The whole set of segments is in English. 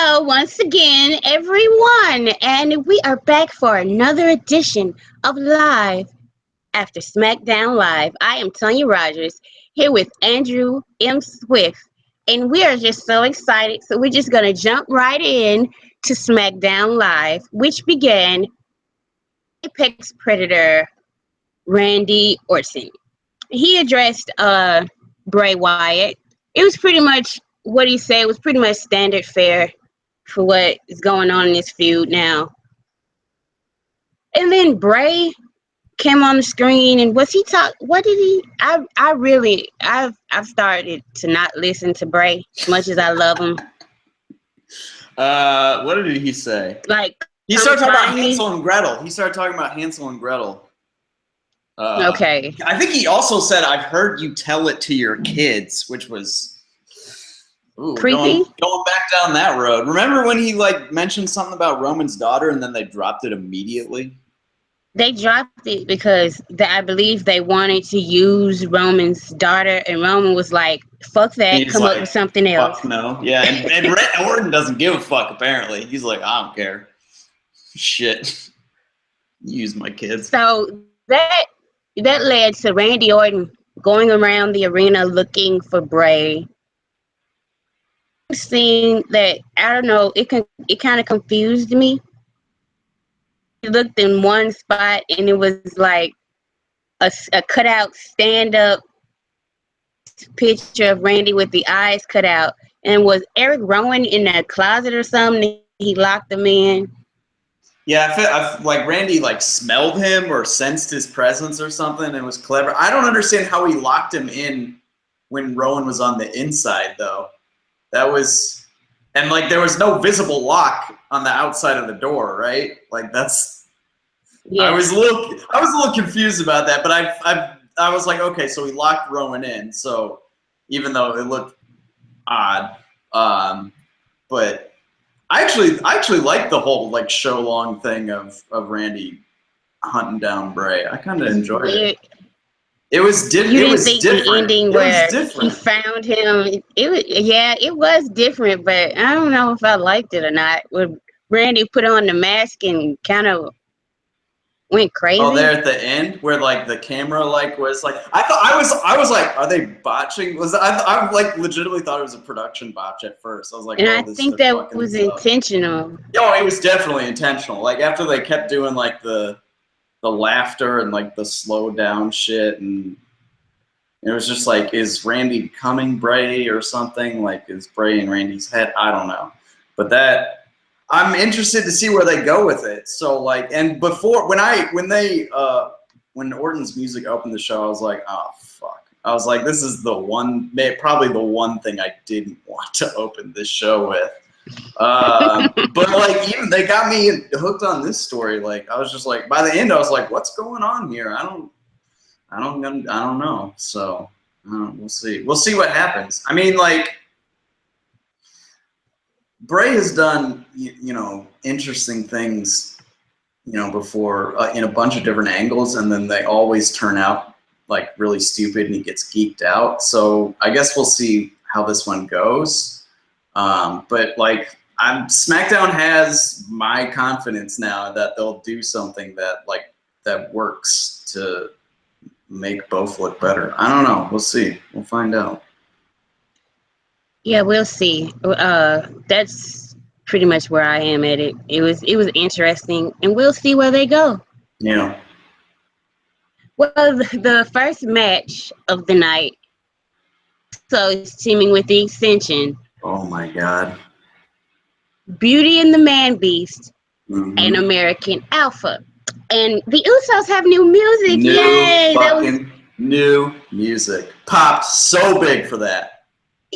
Hello once again, everyone, and we are back for another edition of Live After SmackDown Live. I am Tonya Rodgers here with Andrew M. Swift, and we are just so excited. So we're just gonna jump right in to SmackDown Live, which began Apex Predator Randy Orton. He addressed Bray Wyatt. It was pretty much what he said was pretty much standard fare for what is going on in this feud now. And then Bray came on the screen and was he talk what did he I've started to not listen to Bray as much as I love him. What did he say? Like he started talking about Hansel and Gretel. He started talking about Hansel and Gretel. Okay. I think he also said, "I've heard you tell it to your kids," which was creepy. Going back down that road. Remember when he mentioned something about Roman's daughter and then they dropped it immediately? They dropped it because I believe they wanted to use Roman's daughter, and Roman was like, "Fuck that! Come up with something else." Fuck no, yeah. And Randy Orton doesn't give a fuck. Apparently, he's like, "I don't care. Shit, use my kids." So that led to Randy Orton going around the arena looking for Bray. Seeing that, I don't know, it kind of confused me. He looked in one spot and it was like a cutout stand-up picture of Randy with the eyes cut out. And was Eric Rowan in a closet or something? He locked him in. Yeah, I like Randy smelled him or sensed his presence or something and was clever. I don't understand how he locked him in when Rowan was on the inside though. That was, and there was no visible lock on the outside of the door, right? That's. Yeah. I was a little confused about that, but I was like, okay, so he locked Rowan in. So even though it looked odd, but I actually liked the whole show long thing of Randy hunting down Bray. I kind of enjoyed it. It was different. You didn't think the ending where he found him. It was different, but I don't know if I liked it or not. When Randy put on the mask and kind of went crazy. Oh, there at the end where the camera was I was like, are they botching? I legitimately thought it was a production botch at first. I was like, and I think that was intentional. Oh, it was definitely intentional. After they kept doing the laughter and the slow down shit, and it was just is Randy coming Bray or something? Is Bray in Randy's head? I don't know, but that I'm interested to see where they go with it. So and before when Orton's music opened the show, I was like, oh fuck. I was like, this is probably the one thing I didn't want to open this show with. But even they got me hooked on this story. I was just by the end I was like, what's going on here? I don't know. So we'll see what happens. I mean, Bray has done interesting things before in a bunch of different angles, and then they always turn out really stupid and he gets geeked out. So I guess we'll see how this one goes. But SmackDown has my confidence now that they'll do something that works to make both look better. I don't know. We'll see. We'll find out. Yeah, we'll see. That's pretty much where I am at it. It was interesting, and we'll see where they go. Yeah. Well, the first match of the night, so it's teaming with the Ascension. Oh my God. Beauty and the Man Beast, and American Alpha. And the Usos have new music. Yay! New music. Popped so big for that.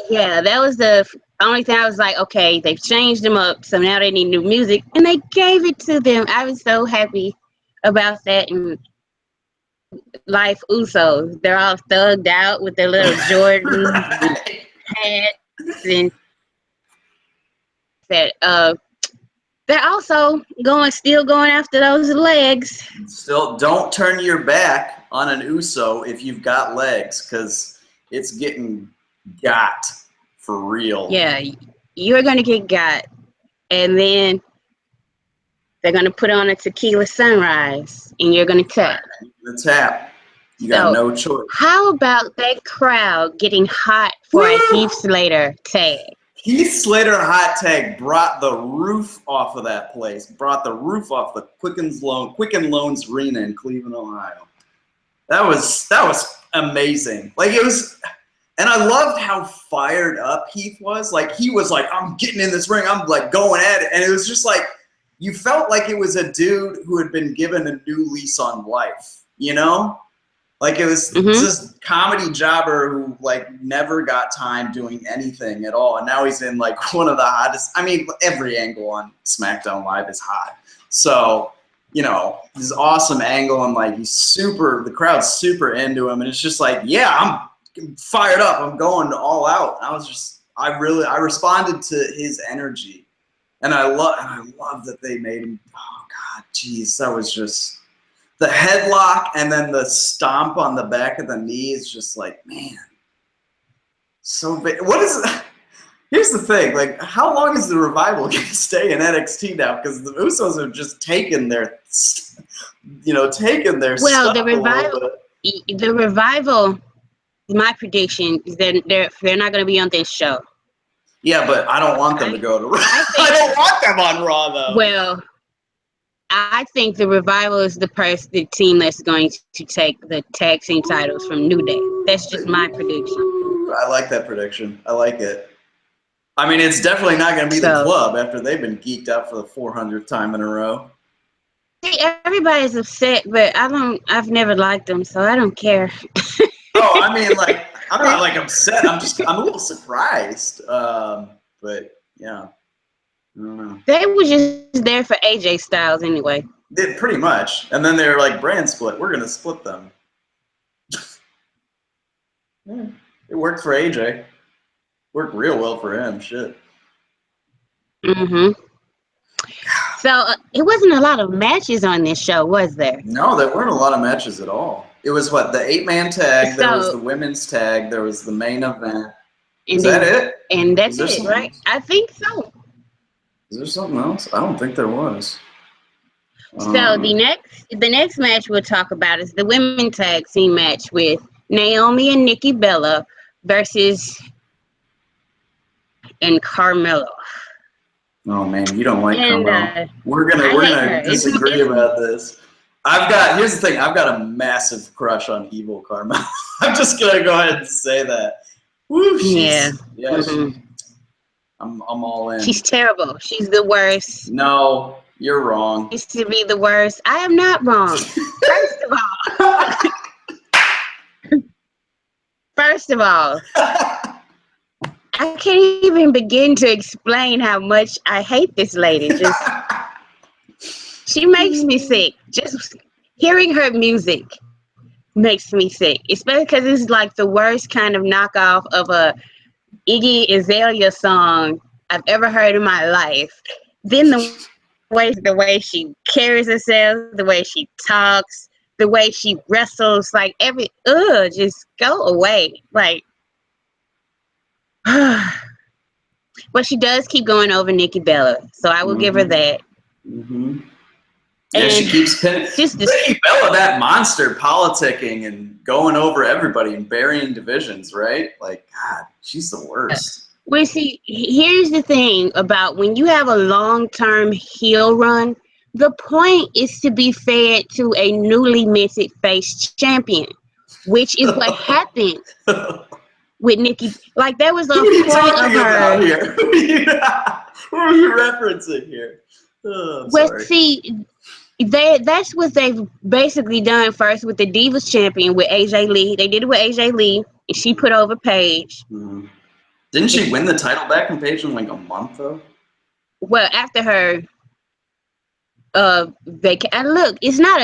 Yeah, that was the only thing I was like, okay, they've changed them up, so now they need new music. And they gave it to them. I was so happy about that. And Life Usos, they're all thugged out with their little Jordan hats and that they're also still going after those legs. Still, don't turn your back on an Uso if you've got legs, because it's getting got for real. Yeah, you're gonna get got. and then they're gonna put on a tequila sunrise, and you're gonna tap. The tap. You got So, no choice. how about that crowd getting hot for a Heath Slater tag? Heath Slater hot tag brought the roof off of that place. Brought the roof off the Quicken Loans Arena in Cleveland, Ohio. That was amazing. Like, it was, and I loved how fired up Heath was. Like, he was like, I'm getting in this ring. I'm like going at it. And it was just like, you felt like it was a dude who had been given a new lease on life, you know? Like, it was this comedy jobber who, like, never got time doing anything at all. And now he's in, like, one of the hottest. I mean, every angle on SmackDown Live is hot. So, you know, this awesome angle, and, like, the crowd's super into him. And it's just like, yeah, I'm fired up. I'm going all out. And I responded to his energy. And I love that they made him, oh, God, geez, that was just. The headlock and then the stomp on the back of the knee is just like, man, so big. What is it? Here's the thing, like, how long is the Revival going to stay in NXT now? Because the Usos have just taken their, Well, the Revival, my prediction is that they're not going to be on this show. Yeah, but I don't want them to go to Raw. I don't want them on Raw, though. Well, I think the Revival is the team that's going to take the tag team titles from New Day. That's just my prediction. I like that prediction. I like it. I mean, it's definitely not going to be the Club after they've been geeked out for the 400th time in a row. See, everybody's upset, but I've never liked them, so I don't care. Oh, I mean, like, I'm not like upset. I'm a little surprised. But yeah. I don't know. They were just there for AJ Styles anyway. Did pretty much. And then they were like, brand split. We're going to split them. Yeah, it worked for AJ. Worked real well for him. Shit. So it wasn't a lot of matches on this show, was there? No, there weren't a lot of matches at all. It was what? The 8-man tag. There was the women's tag. There was the main event. Is that it? And that's it, right? I think so. Is there something else? I don't think there was. So the next match we'll talk about is the women's tag team match with Naomi and Nikki Bella versus Carmelo. Oh man, you don't like Carmelo. We're gonna disagree about this. Here's the thing. I've got a massive crush on Evil Carmelo. I'm just gonna go ahead and say that. Woo, I'm all in. She's terrible. She's the worst. No, you're wrong. She used to be the worst. I am not wrong. First of all, I can't even begin to explain how much I hate this lady. She makes me sick. Just hearing her music makes me sick, especially because it's like the worst kind of knockoff of a Iggy Azalea song I've ever heard in my life. Then the way she carries herself, the way she talks, the way she wrestles, like just go away. Like, but she does keep going over Nikki Bella, so I will give her that. Yeah, she keeps pinning. Nikki Bella, that monster, politicking and going over everybody and burying divisions, right? Like, God, she's the worst. Well, see, here's the thing about when you have a long-term heel run, the point is to be fed to a newly minted face champion, which is what happened with Nikki. Like, there was a point of her. Who are you referencing here? Oh, well, see, that's what they've basically done first with the Divas champion with AJ Lee. They did it with AJ Lee, and she put over Paige. Didn't she win the title back from Paige in like a month though? Well, after her and look, it's not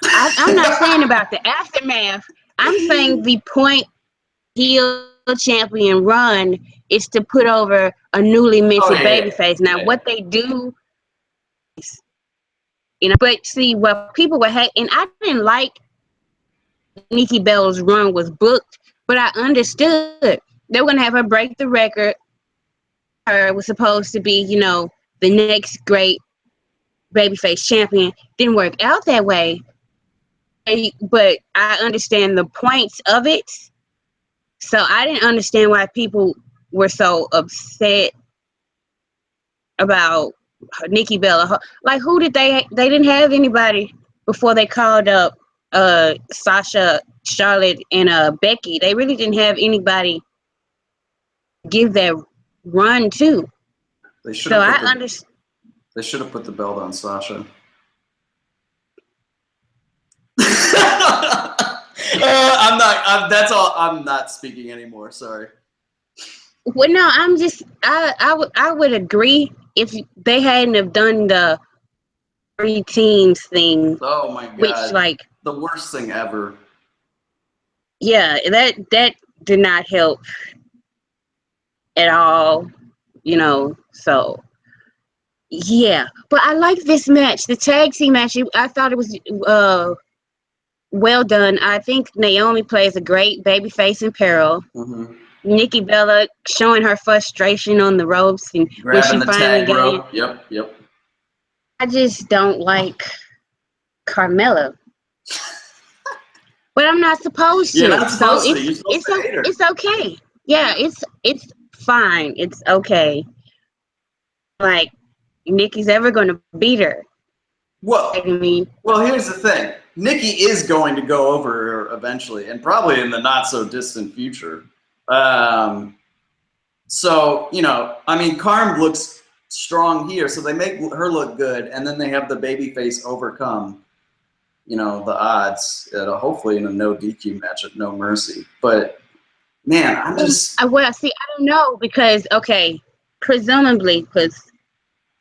I'm not saying about the aftermath. I'm saying the point heel champion run is to put over a newly minted babyface. Now, what they do is, but see, what people were and I didn't like Nikki Bella's run was booked, but I understood they were going to have her break the record. Her was supposed to be, the the next great babyface champion. Didn't work out that way. But I understand the points of it. So I didn't understand why people were so upset about Nikki Bella. Like, who did they didn't have anybody before they called up Sasha, Charlotte, and Becky. They really didn't have anybody give that run to. They should So have I understand. They should have put the belt on Sasha. That's all. I'm not speaking anymore. Sorry. Well, no, I'm just. I would agree if they hadn't have done the 3 teams thing. Oh my god! Which, like, the worst thing ever. Yeah, that did not help at all. So yeah. But I like this match, the tag team match. I thought it was well done. I think Naomi plays a great babyface in peril. Mm-hmm. Nikki Bella showing her frustration on the ropes and when she finally got in. Yep. I just don't like Carmella. But I'm not supposed to. You're not supposed to. It's okay. Yeah, it's fine. It's okay. Like, Nikki's ever going to beat her. Well, here's the thing. Nikki is going to go over her eventually, and probably in the not so distant future. So, Carm looks strong here, so they make her look good, and then they have the babyface overcome, the odds, hopefully in a no DQ match at No Mercy. But, man, I'm just... I don't know, because, presumably, because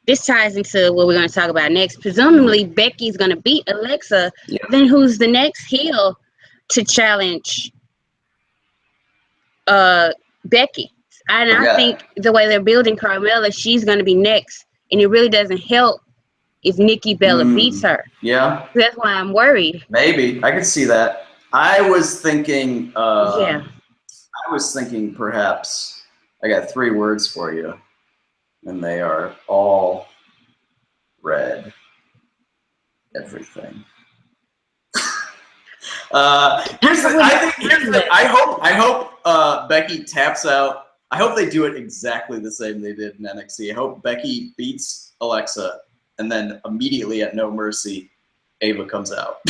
this ties into what we're going to talk about next. Presumably, Becky's going to beat Alexa. Yeah. Then who's the next heel to challenge Becky? And I think the way they're building Carmella, she's going to be next. And it really doesn't help if Nikki Bella beats her. Yeah. That's why I'm worried. Maybe. I could see that. I was thinking perhaps, I got 3 words for you. And they are all red. Everything. I hope Becky taps out. I hope they do it exactly the same they did in NXT. I hope Becky beats Alexa, and then immediately at No Mercy, Ava comes out.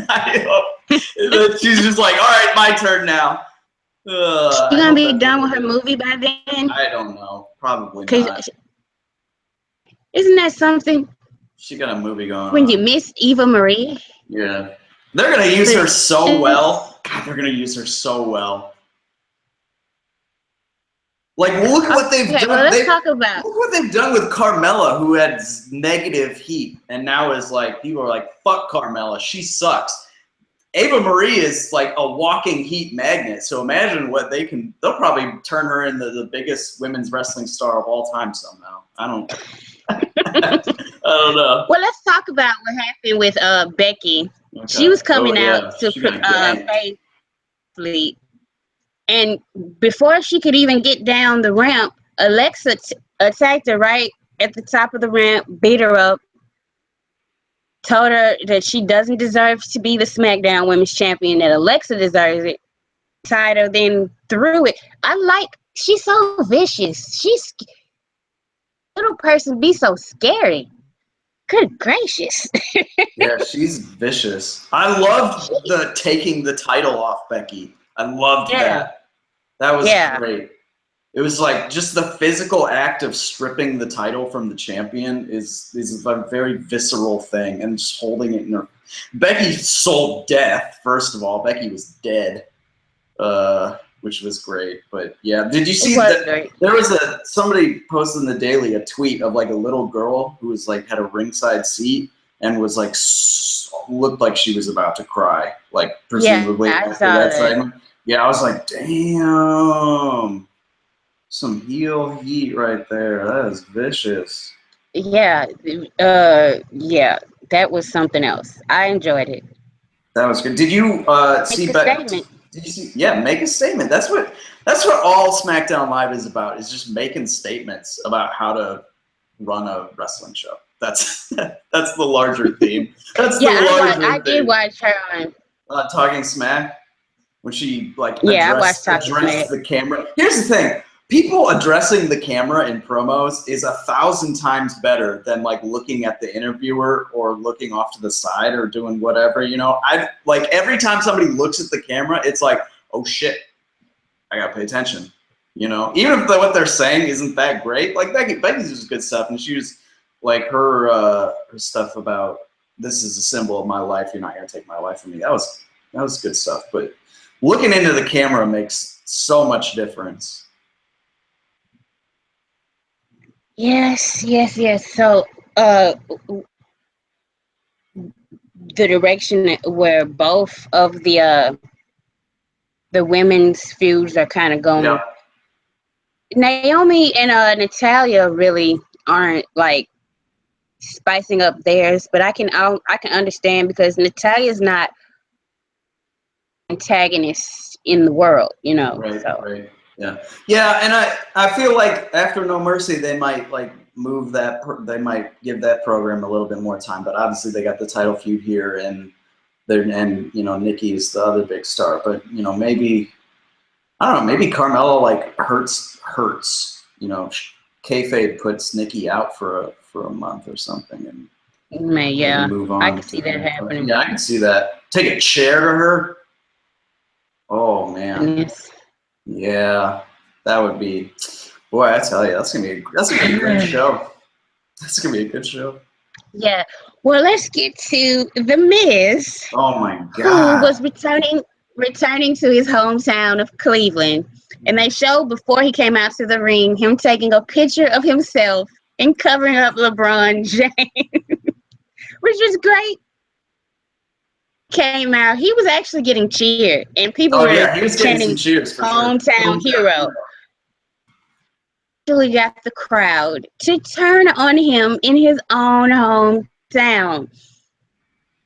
I hope she's just like, all right, my turn now. She's gonna be done with her movie by then? I don't know. Probably not. Isn't that something? She got a movie going when on. You miss Eva Marie? Yeah. They're gonna use her so well. God, they're gonna use her so well. Like, look at what they've done. Well, let's talk about. Look what they've done with Carmella, who had negative heat, and now is like, people are like, fuck Carmella, she sucks. Ava Marie is like a walking heat magnet. So imagine what they'll probably turn her into the biggest women's wrestling star of all time somehow. I don't know. Well, let's talk about what happened with Becky. Okay. She was coming out to face Fleet. And before she could even get down the ramp, Alexa attacked her right at the top of the ramp, beat her up, told her that she doesn't deserve to be the SmackDown Women's Champion, that Alexa deserves it, tied her, then threw it. She's so vicious. Little person be so scary. Good gracious. Yeah, she's vicious. I loved the taking the title off Becky. I loved that. That was great. It was like just the physical act of stripping the title from the champion is a very visceral thing, and just holding it in her. Becky sold death, first of all. Becky was dead, which was great. But yeah, did you see that? There was somebody posted in the Daily a tweet of like a little girl who was like had a ringside seat and was like looked like she was about to cry, like presumably after that segment. Yeah, I was like, damn. Some heel heat right there. That is vicious. Yeah, that was something else. I enjoyed it. That was good. Did you see? Did you see? Yeah, make a statement. That's what all SmackDown Live is about. Is just making statements about how to run a wrestling show. That's the larger theme. That's the Yeah, larger I did theme. watch her on. Talking Smack, when she like Yeah, I watched addressed Talking Smack. the camera. Here's the thing: people addressing the camera in promos is 1,000 times better than like looking at the interviewer or looking off to the side or doing whatever. You know, I like every time somebody looks at the camera, it's like, oh shit, I gotta pay attention. You know, even if what they're saying isn't that great, like Becky's just good stuff, and she was like her stuff about this is a symbol of my life. You're not gonna take my life from me. That was good stuff. But looking into the camera makes so much difference. Yes. So, the direction where both of the women's feuds are kind of going. Yeah. Naomi and Natalia really aren't like spicing up theirs, but I can understand because Natalia's not antagonist in the world, you know. Right. So. Right. Yeah. And I feel like after No Mercy, they might like move that. They might give that program a little bit more time. But obviously, they got the title feud here, and you know, Nikki is the other big star. But you know, maybe I don't know. Maybe Carmella like hurts. You know, kayfabe puts Nikki out for a month or something, and Yeah, move on. I can see that happening. Yeah, I can see that. Take a chair to her. Oh man. Yes. Yeah, that would be. Boy, I tell you, that's gonna be a great show. That's gonna be a good show. Yeah. Well, let's get to The Miz. Oh my Who God. was returning to his hometown of Cleveland. And they showed before he came out to the ring him taking a picture of himself and covering up LeBron James, which was great. Came out, he was actually getting cheered, and people were he was getting chanting some cheers for hometown sure. hero. Actually got the crowd to turn on him in his own hometown.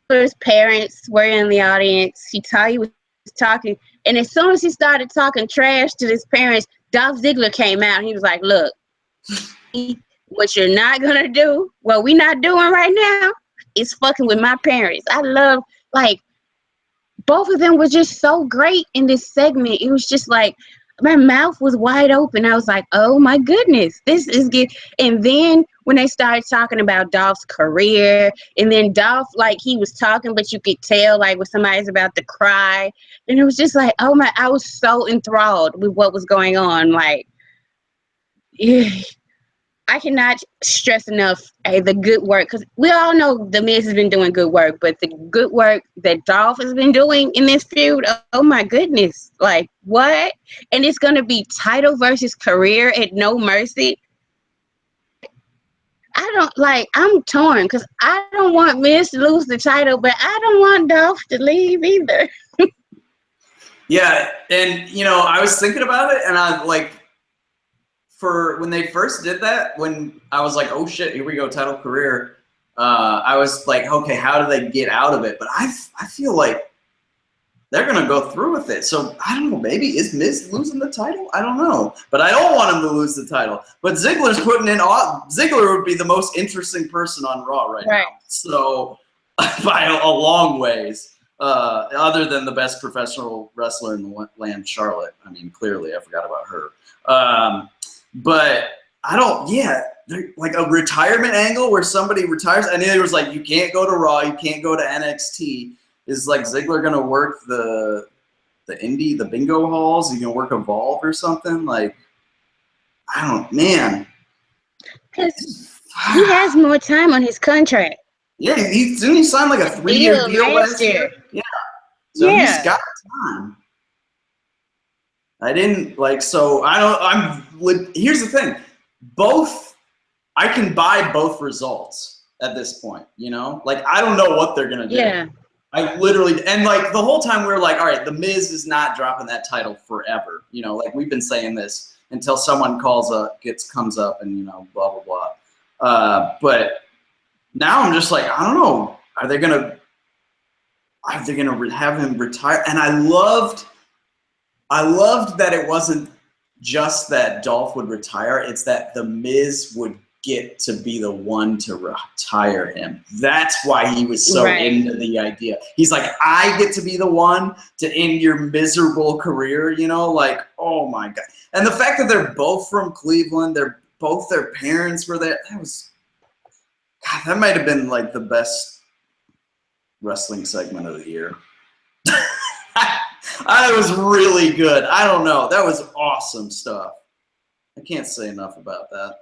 His parents were in the audience. He was talking, and as soon as he started talking trash to his parents, Dolph Ziggler came out. And he was like, "Look, what you're not gonna do, what we're not doing right now, is fucking with my parents." I love, like, both of them were just so great in this segment. It was just like my mouth was wide open. I was like, oh my goodness, this is good. And then when they started talking about Dolph's career, and then Dolph, like, he was talking, but you could tell like when somebody's about to cry. And it was just like, oh my, I was so enthralled with what was going on. Like, I cannot stress enough the good work, because we all know The Miz has been doing good work, but the good work that Dolph has been doing in this feud, oh my goodness, like, what? And it's going to be title versus career at No Mercy. I'm torn, because I don't want Miz to lose the title, but I don't want Dolph to leave either. Yeah, and you know, I was thinking about it, and I like, for when they first did that, when I was like, oh shit, here we go, title career, I was like, okay, how do they get out of it? But I feel like they're going to go through with it. So I don't know, maybe is Miz losing the title? I don't know. But I don't want him to lose the title. But Ziggler's putting in, Ziggler would be the most interesting person on Raw right now. So by a long ways, other than the best professional wrestler in the land, Charlotte. I mean, clearly I forgot about her. But I don't, like a retirement angle where somebody retires. And it was like, you can't go to Raw, you can't go to NXT. Is like Ziggler going to work the bingo halls? Is he going to work Evolve or something? Like, I don't, man. Because he has more time on his contract. Yeah, didn't he sign like a 3-year deal last year? Yeah. So he's got time. I didn't like, so here's the thing. I can buy both results at this point, you know? Like, I don't know what they're going to do. Yeah. I literally, and like the whole time we were like, all right, The Miz is not dropping that title forever. You know, like we've been saying this until someone comes up and, you know, blah, blah, blah. But now I'm just like, I don't know. Are they going to have him retire? And I loved that it wasn't just that Dolph would retire. It's that The Miz would get to be the one to retire him. That's why he was so into the idea. He's like, I get to be the one to end your miserable career, you know, like, oh my God. And the fact that they're both from Cleveland, both their parents were there, that might have been like the best wrestling segment of the year. That was really good. I don't know. That was awesome stuff. I can't say enough about that.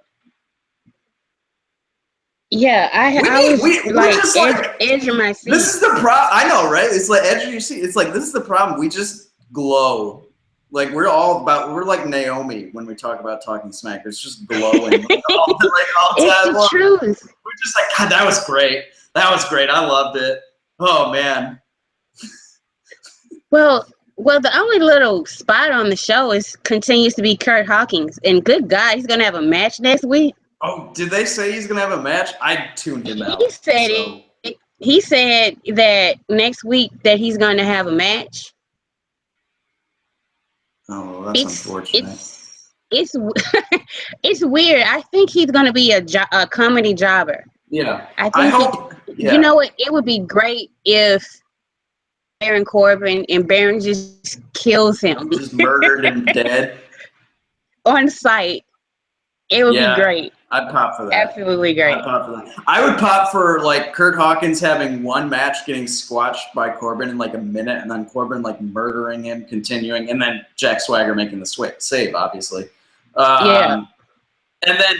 Yeah, we're just like edge of my seat. This is the problem. I know, right? It's like edge of your seat. It's like, this is the problem. We just glow. Like, we're like Naomi when we talk about Talking Smack. It's just glowing all time it's the truth. We're just like, God, that was great. That was great. I loved it. Oh, man. Well, the only little spot on the show continues to be Kurt Hawkins. And good God, he's going to have a match next week. Oh, did they say he's going to have a match? I tuned him out. He said that next week that he's going to have a match. Oh, well, that's unfortunate. It's weird. I think he's going to be a comedy jobber. Yeah. I hope. You know what? It would be great if Baron Corbin and Baron just kills him. Just murdered and dead. On site. It would be great. I'd pop for that. Absolutely great. I'd pop for that. I would pop for like Kurt Hawkins having one match getting squashed by Corbin in like a minute, and then Corbin like murdering him, continuing, and then Jack Swagger making the save, obviously. And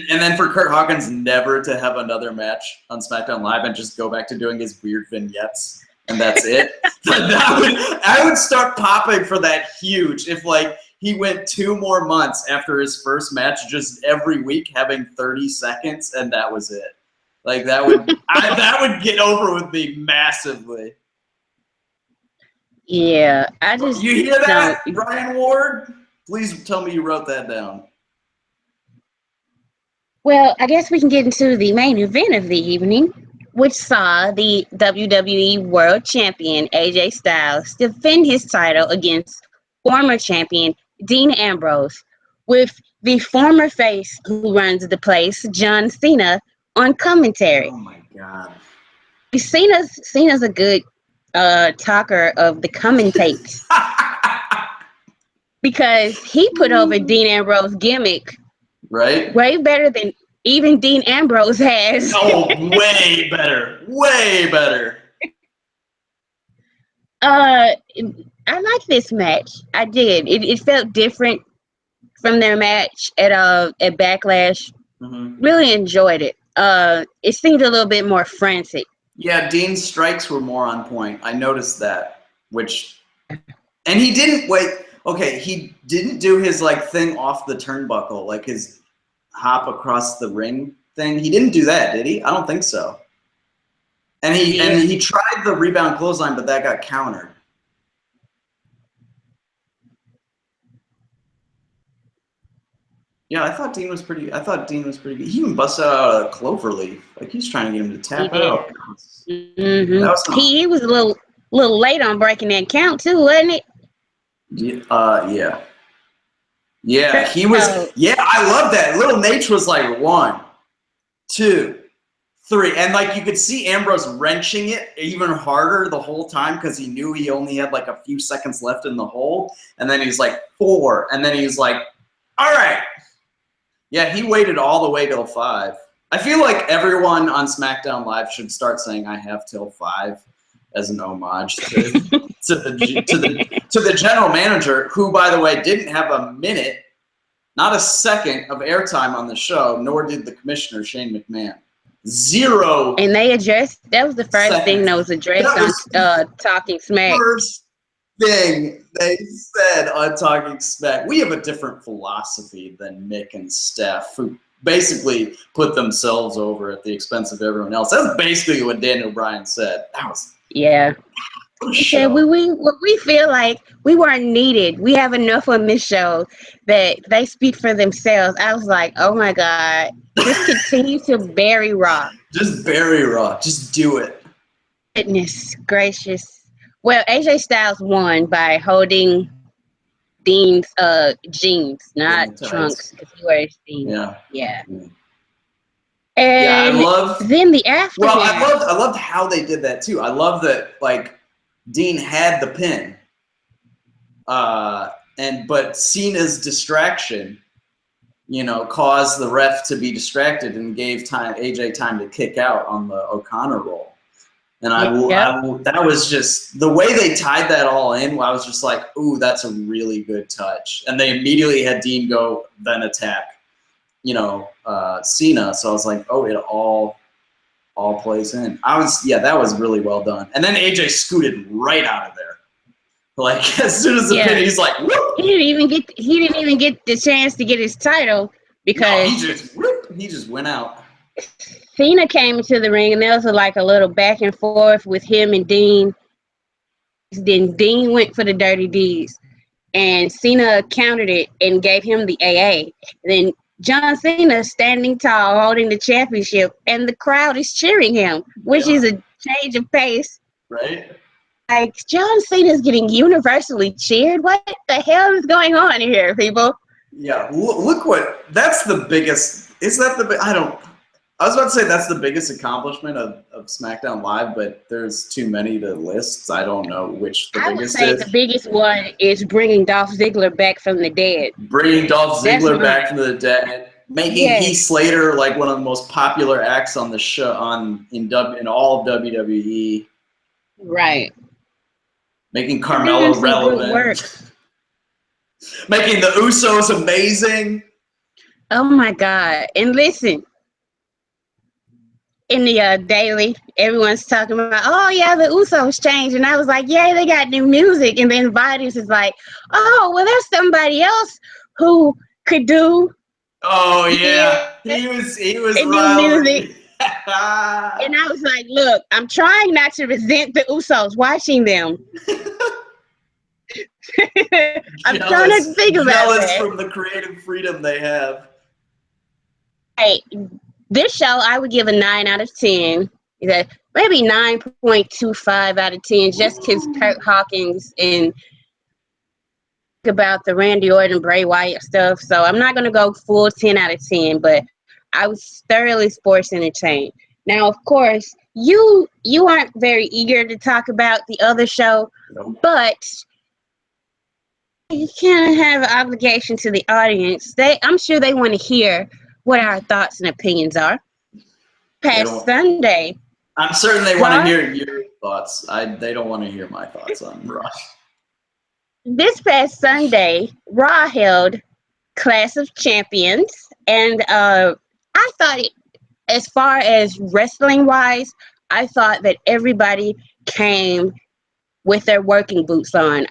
then for Kurt Hawkins never to have another match on SmackDown Live and just go back to doing his weird vignettes, and that's it. I would start popping for that huge if like he went 2 more months after his first match, just every week having 30 seconds, and that was it. Like that would that would get over with me massively. Yeah, I just you hear that, Brian Ward? Please tell me you wrote that down. Well, I guess we can get into the main event of the evening, which saw the WWE World Champion AJ Styles defend his title against former champion Dean Ambrose, with the former face who runs the place, John Cena, on commentary. Oh my God! Cena's a good talker of the commentates because he put over Dean Ambrose's gimmick. Right? Way better than even Dean Ambrose has. Oh, way better. Way better. I like this match. I did. It felt different from their match at Backlash. Mm-hmm. Really enjoyed it. It seemed a little bit more frantic. Yeah, Dean's strikes were more on point. I noticed that. And he didn't he didn't do his like thing off the turnbuckle, like his hop across the ring thing. He didn't do that, did he? I don't think so. And he tried the rebound clothesline, but that got countered. Yeah, I thought Dean was pretty good. He even busted out a cloverleaf. Like he's trying to get him to tap out. Mm-hmm. He was a little late on breaking that count too, wasn't it? Yeah. Yeah, he was. Yeah, I love that. Little Nate was like 1, 2, 3, and like you could see Ambrose wrenching it even harder the whole time because he knew he only had like a few seconds left in the hold, and then he's like 4, and then he's like, all right. Yeah, he waited all the way till 5. I feel like everyone on SmackDown Live should start saying "I have till 5" as an homage to the general manager, who, by the way, didn't have a minute, not a second of airtime on the show, nor did the commissioner, Shane McMahon. 0. And they addressed, that was the first thing that was addressed on Talking Smack. First thing they said on Talking Smack. We have a different philosophy than Mick and Steph, who basically put themselves over at the expense of everyone else. That's basically what Daniel Bryan said. That was He said we feel like we weren't needed. We have enough on this show that they speak for themselves. I was like, oh my God, just continue to bury Raw. Just bury Raw. Just do it. Goodness gracious. Well, AJ Styles won by holding Dean's jeans, not trunks, because he wears jeans. Yeah. Yeah. Yeah, I And love. then the Well, aftermath. I loved how they did that too. I love that like Dean had the pin, but Cena's distraction, caused the ref to be distracted and gave AJ time to kick out on the O'Connor roll. And Yep. that was just the way they tied that all in. I was just like, ooh, that's a really good touch. And they immediately had Dean go then attack, Cena. So I was like, oh, it all plays in. That was really well done. And then AJ scooted right out of there. Like as soon as the pin, he's like, whoop! He didn't even get the chance to get his title No, because he just went out. Cena came into the ring and there was like a little back and forth with him and Dean. Then Dean went for the dirty deeds and Cena countered it and gave him the AA. Then John Cena standing tall holding the championship and the crowd is cheering him, which is a change of pace. Right? Like John Cena's getting universally cheered. What the hell is going on here, people? Yeah, look what that's the biggest. Is that the I don't. I was about to say that's the biggest accomplishment of SmackDown Live, but there's too many to list. I don't know which the biggest I would is. say the biggest one is bringing Dolph Ziggler back from the dead. Bringing Dolph Ziggler back from the dead, making Heath Slater like one of the most popular acts on the show in all of WWE. Right. Making Carmelo relevant. Making the Usos amazing. Oh my God. And listen, in the daily, everyone's talking about, oh yeah, the Usos changed. And I was like, yeah, they got new music. And then Vitus is like, oh, well, there's somebody else who could do. Oh yeah. He was new music. And I was like, look, I'm trying not to resent the Usos watching them. I'm trying to think about jealous that. From the creative freedom they have. Hey, this show I would give a 9 out of 10. Maybe 9.25 out of 10, just because Kurt Hawkins and about the Randy Orton, Bray Wyatt stuff. So I'm not going to go full 10 out of 10, but I was thoroughly sports entertained. Now, of course, you aren't very eager to talk about the other show, but you can't have an obligation to the audience. I'm sure they want to hear what our thoughts and opinions are. Past Sunday. I'm certain they want to hear your thoughts. They don't want to hear my thoughts on Raw. This past Sunday, Raw held Clash of Champions, and I thought, as far as wrestling-wise, I thought that everybody came with their working boots on.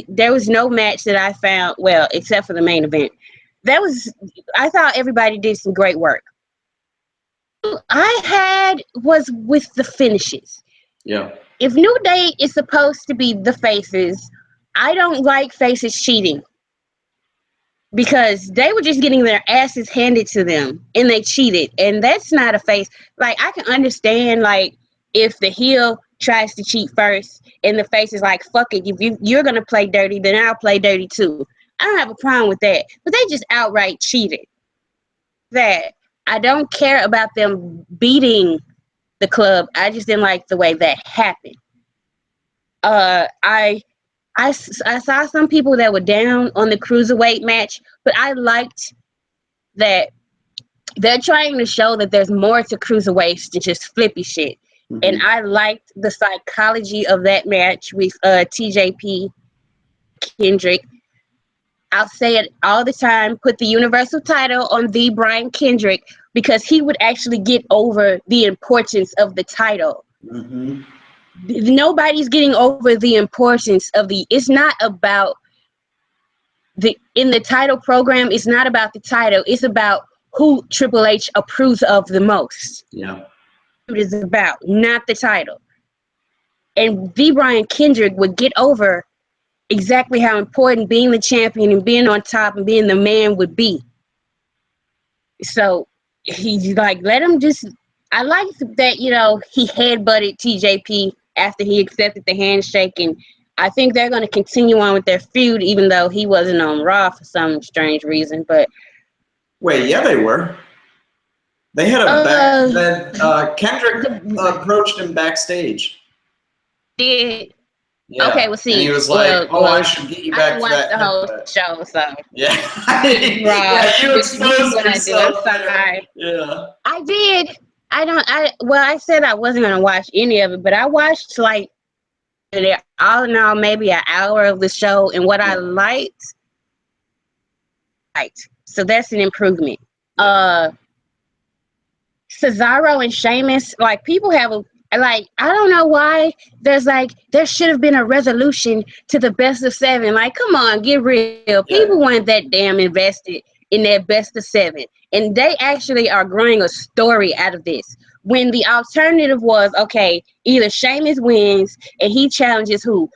There was no match that I found, well, except for the main event. I thought everybody did some great work. I had was with the finishes. Yeah. If New Day is supposed to be the faces, I don't like faces cheating. Because they were just getting their asses handed to them and they cheated. And that's not a face. Like, I can understand, like, if the heel tries to cheat first and the face is like, fuck it, if you're going to play dirty, then I'll play dirty too. I don't have a problem with that. But they just outright cheated. That I don't care about them beating the club. I just didn't like the way that happened. I saw some people that were down on the cruiserweight match, but I liked that they're trying to show that there's more to cruiserweights than just flippy shit. Mm-hmm. And I liked the psychology of that match with TJP Kendrick. I'll say it all the time, put the Universal title on the Brian Kendrick, because he would actually get over the importance of the title. Mm-hmm. Nobody's getting over the importance of it's not about in the title program, it's not about the title, it's about who Triple H approves of the most. Yeah. It is about, not the title. And the Brian Kendrick would get over exactly how important being the champion and being on top and being the man would be. So he's like, let him just, I like that, he headbutted TJP after he accepted the handshake, and I think they're going to continue on with their feud, even though he wasn't on Raw for some strange reason. But wait, yeah, they were. They had a back that Kendrick the, approached him backstage. did Yeah, okay. Well, and he see, was like, "Oh, I should get you I back didn't to watch that the whole headbutt." show, so Yeah, Rob, yeah, you which is exposed what I do. I'm yourself there. sorry. Yeah, I did. I don't. Well, I said I wasn't gonna watch any of it, but I watched like all in all maybe an hour of the show, and what I yeah, liked. Right. So that's an improvement. yeah. Cesaro and Sheamus, like people have a like I don't know why there should have been a resolution to the best of seven. Like, come on, get real. Yeah. People weren't that damn invested in their best of seven. And they actually are growing a story out of this. When the alternative was okay, either Sheamus wins and he challenges who?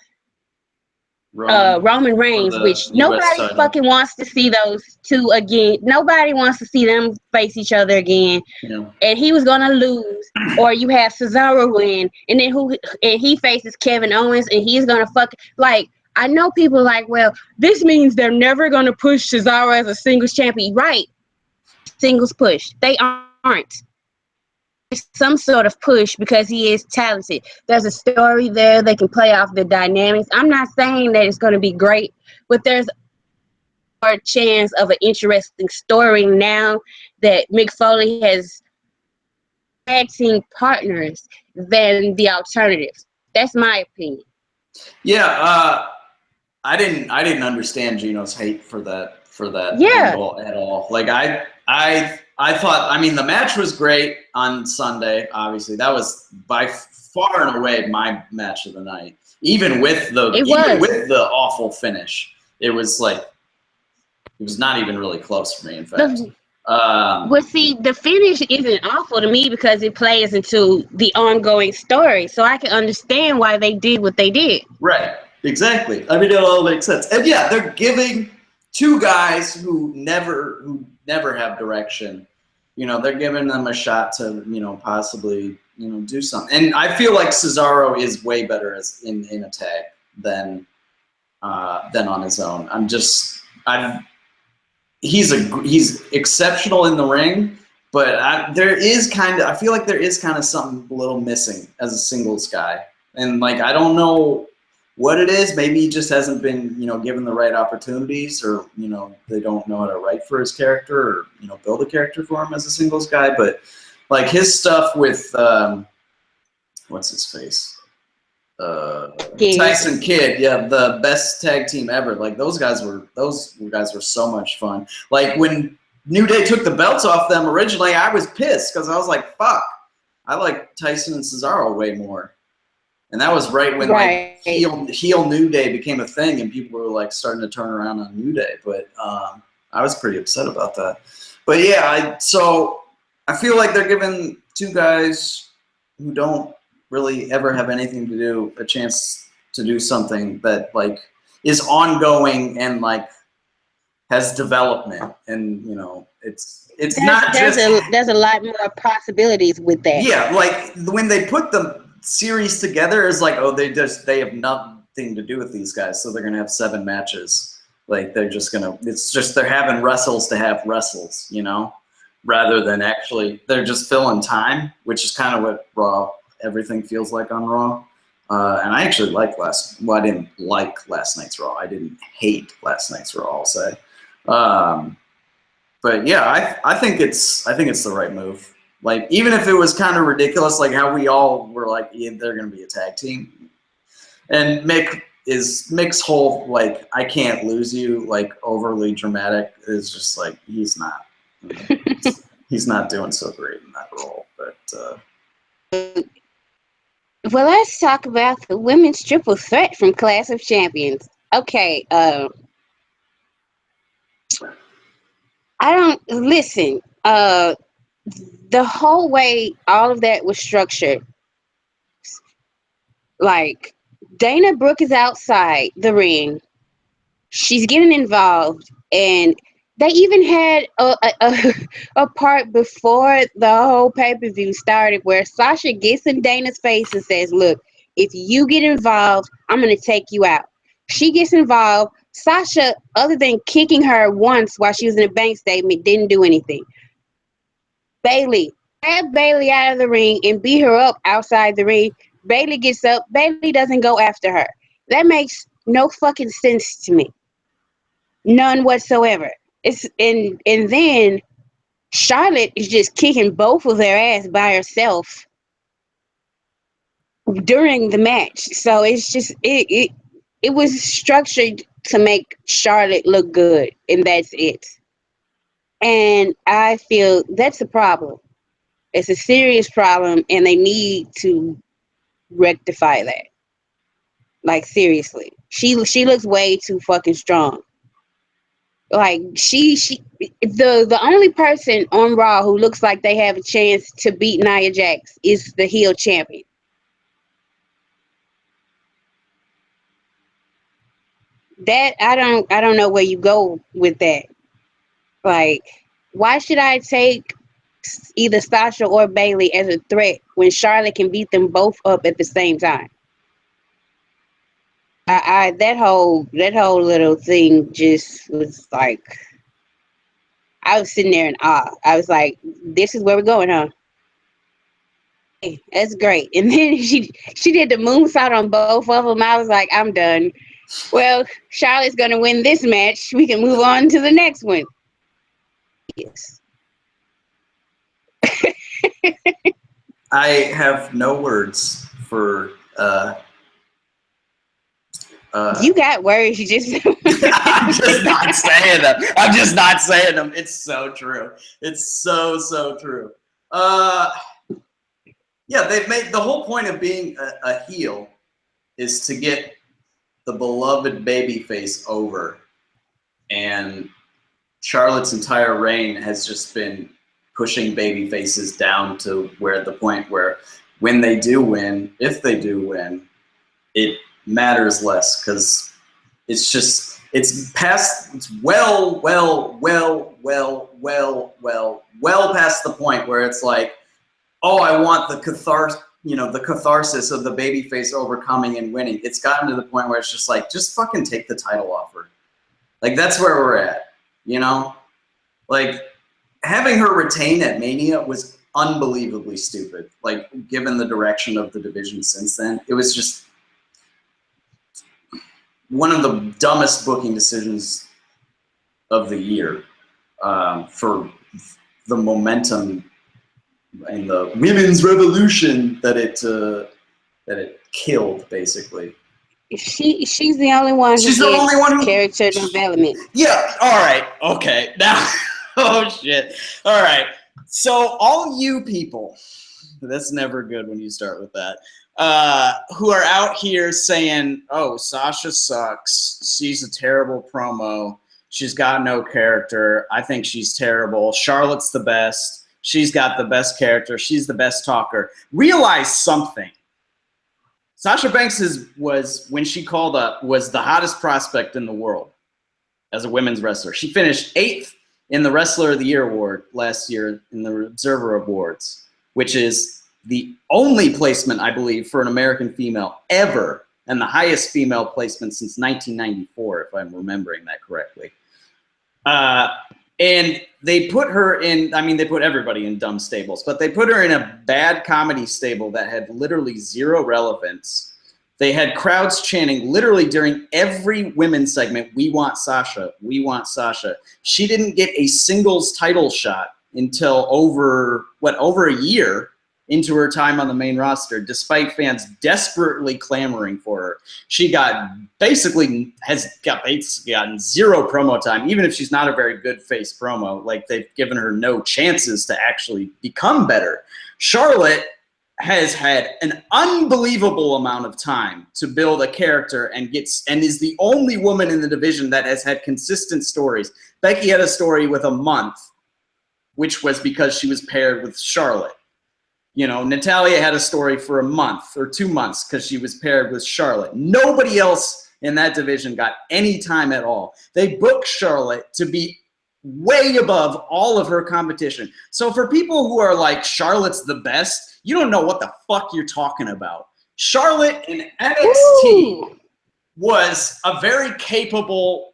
Roman Roman for Reigns, the which U.S. nobody title. fucking wants to see those two again. Nobody wants to see them face each other again. Yeah. And he was gonna lose, or you have Cesaro win, and then he faces Kevin Owens, and he's gonna like. I know people are like, well, this means they're never gonna push Cesaro as a singles champion, right? Singles push, they aren't. It's some sort of push because he is talented. There's a story there. They can play off the dynamics. I'm not saying that it's gonna be great, but there's a chance of an interesting story now that Mick Foley has tag team partners than the alternatives. That's my opinion. Yeah, I didn't understand Gino's hate for that Yeah. angle at all. Like I thought, I mean, the match was great on Sunday. Obviously, that was by far and away my match of the night. Even with the awful finish, it was not even really close for me. In fact, Well, see, the finish isn't awful to me because it plays into the ongoing story, so I can understand why they did what they did. right, exactly. I mean, it all makes sense. And yeah, they're giving two guys who never have direction. You know, they're giving them a shot to, possibly, do something. And I feel like Cesaro is way better in a tag than on his own. He's exceptional in the ring, but I feel like there is kind of something a little missing as a singles guy. And I don't know what it is. Maybe he just hasn't been, given the right opportunities, or, they don't know how to write for his character, or, build a character for him as a singles guy. But his stuff with, what's his face? Tyson Kidd, yeah, the best tag team ever. Those guys were so much fun. When New Day took the belts off them originally, I was pissed because I was like, fuck, I like Tyson and Cesaro way more. And that was right when heel New Day became a thing, and people were starting to turn around on New Day. But I was pretty upset about that. But yeah, so I feel like they're giving two guys who don't really ever have anything to do a chance to do something that is ongoing and has development, and it's not just there's a lot more possibilities with that. Yeah, when they put the series together, it's they have nothing to do with these guys, so they're gonna have 7 matches. They're having wrestles to have wrestles, rather than actually they're just filling time, which is kind of what Raw everything feels like on Raw. And I actually I didn't like last night's Raw. I didn't hate last night's Raw, I'll say. But yeah, I think it's the right move. Even if it was kind of ridiculous, how we all were yeah, they're gonna be a tag team. And Mick's whole I can't lose you overly dramatic is just he's not he's not doing so great in that role. But well, let's talk about the women's triple threat from Clash of Champions. Okay, I don't listen. The whole way all of that was structured, Dana Brooke is outside the ring. She's getting involved, and they even had a part before the whole pay-per-view started where Sasha gets in Dana's face and says, look, if you get involved, I'm going to take you out. She gets involved. Sasha, other than kicking her once while she was in a bank statement, didn't do anything. Bailey. Grab Bailey out of the ring and beat her up outside the ring. Bailey gets up. Bailey doesn't go after her. That makes no fucking sense to me. None whatsoever. It's and then Charlotte is just kicking both of their ass by herself during the match. So it's just it was structured to make Charlotte look good, and that's it. And I feel that's a problem. It's a serious problem, and they need to rectify that. Like seriously, she looks way too fucking strong. Like the only person on Raw who looks like they have a chance to beat Nia Jax is the heel champion. That I don't know where you go with that. Like, why should I take either Sasha or Bailey as a threat when Charlotte can beat them both up at the same time? I that whole little thing just was like, I was sitting there in awe. I was like, this is where we're going, huh? Hey, that's great. And then she did the moonsault on both of them. I was like, I'm done. Well, Charlotte's gonna win this match. We can move on to the next one. Yes. I have no words for you got words, you just I'm just not saying them. I'm just not saying them. It's so true. It's so true. Yeah, they've made the whole point of being a heel is to get the beloved babyface over, and Charlotte's entire reign has just been pushing babyfaces down to where the point where when they do win, if they do win, it matters less because it's well past the point where it's like, oh, I want the catharsis of the babyface overcoming and winning. It's gotten to the point where it's just like, just fucking take the title off her. Like, that's where we're at, you know? Like, having her retain at Mania was unbelievably stupid. Like, given the direction of the division since then, it was just one of the dumbest booking decisions of the year for the momentum and the women's revolution that it killed, basically. She's the only one. She's the only one who character development. Yeah. All right. Okay. Now. Oh shit. All right. So all you people, that's never good when you start with that. Who are out here saying, "Oh, Sasha sucks. She's a terrible promo. She's got no character. I think she's terrible. Charlotte's the best. She's got the best character. She's the best talker." Realize something. Sasha Banks was, when she called up, was the hottest prospect in the world as a women's wrestler. She finished 8th in the Wrestler of the Year award last year in the Observer Awards, which is the only placement, I believe, for an American female ever, and the highest female placement since 1994, if I'm remembering that correctly. And they put her in, I mean, they put everybody in dumb stables, but they put her in a bad comedy stable that had literally zero relevance. They had crowds chanting literally during every women's segment, "We want Sasha, we want Sasha." She didn't get a singles title shot until over a year into her time on the main roster, despite fans desperately clamoring for her. She gotten zero promo time, even if she's not a very good face promo. Like, they've given her no chances to actually become better. Charlotte has had an unbelievable amount of time to build a character and is the only woman in the division that has had consistent stories. Becky had a story with a month, which was because she was paired with Charlotte. You know, Natalya had a story for a month or 2 months because she was paired with Charlotte. Nobody else in that division got any time at all. They booked Charlotte to be way above all of her competition. So for people who are like, Charlotte's the best, you don't know what the fuck you're talking about. Charlotte in NXT was a very capable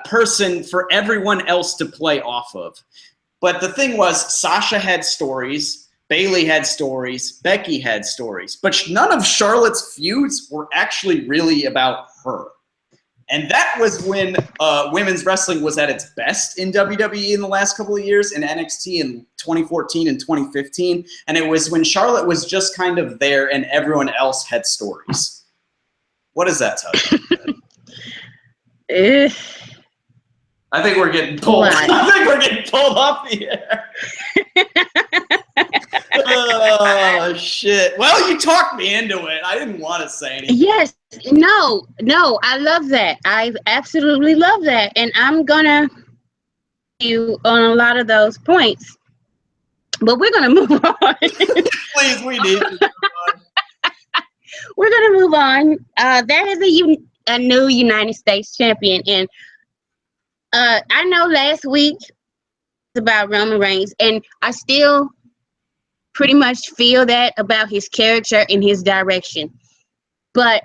person for everyone else to play off of. But the thing was, Sasha had stories, Bayley had stories, Becky had stories, but none of Charlotte's feuds were actually really about her. And that was when women's wrestling was at its best in WWE in the last couple of years, in NXT in 2014 and 2015. And it was when Charlotte was just kind of there and everyone else had stories. What does that tell you? I think we're getting pulled. I think we're getting pulled off the air. Oh, shit. Well, you talked me into it. I didn't want to say anything. Yes. No, I love that. I absolutely love that. And I'm going to you on a lot of those points. But we're going to move on. Please, we need to move on. We're going to move on. There is a new United States champion. And I know last week was about Roman Reigns. And I still pretty much feel that about his character and his direction. But